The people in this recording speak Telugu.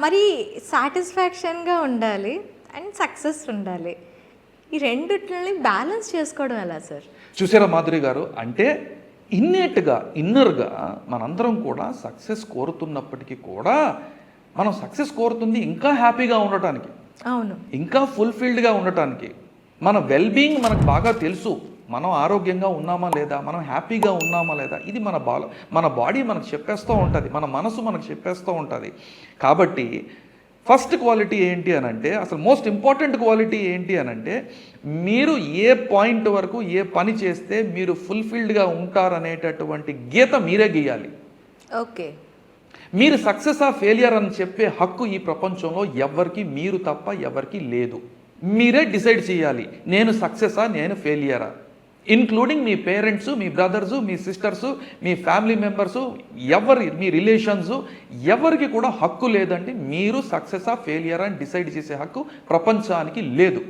మరి సాటిస్ఫాక్షన్‌గా ఉండాలి అండ్ సక్సెస్ ఉండాలి. ఈ రెండిటిని బ్యాలెన్స్ చేసుకోవడం ఎలా సార్? చూసారా మాధురి గారు, అంటే ఇన్నర్గా మనందరం కూడా సక్సెస్ కోరుతున్నప్పటికీ కూడా మనం సక్సెస్ కోరుతుంది ఇంకా హ్యాపీగా ఉండటానికి, అవును. ఇంకా ఫుల్ఫిల్డ్గా ఉండటానికి. మన వెల్బీయింగ్ మనకు బాగా తెలుసు. మనం ఆరోగ్యంగా ఉన్నామా లేదా, మనం హ్యాపీగా ఉన్నామా లేదా, ఇది మన బాడీ మనకు చెప్పేస్తూ ఉంటుంది, మన మనసు మనకు చెప్పేస్తూ ఉంటుంది. కాబట్టి ఫస్ట్ క్వాలిటీ ఏంటి అని అంటే, అసలు మోస్ట్ ఇంపార్టెంట్ క్వాలిటీ ఏంటి అని అంటే, మీరు ఏ పాయింట్ వరకు ఏ పని చేస్తే మీరు ఫుల్ఫిల్డ్గా ఉంటారనేటటువంటి గీత మీరే గీయాలి. ఓకే. మీరు సక్సెస్ ఆ ఫెయిలియర్ అని చెప్పే హక్కు ఈ ప్రపంచంలో ఎవరికి, మీరు తప్ప ఎవరికి లేదు. మీరే డిసైడ్ చేయాలి, నేను సక్సెసా, నేను ఫెయిలియరా. ఇన్క్లూడింగ్ మీ పేరెంట్స్, మీ బ్రదర్సు, మీ సిస్టర్సు, మీ ఫ్యామిలీ మెంబర్సు, మీ రిలేషన్స్, ఎవరికి కూడా హక్కు లేదండి మీరు సక్సెసా ఫెయిలియరా అని డిసైడ్ చేసే హక్కు ప్రపంచానికి లేదు.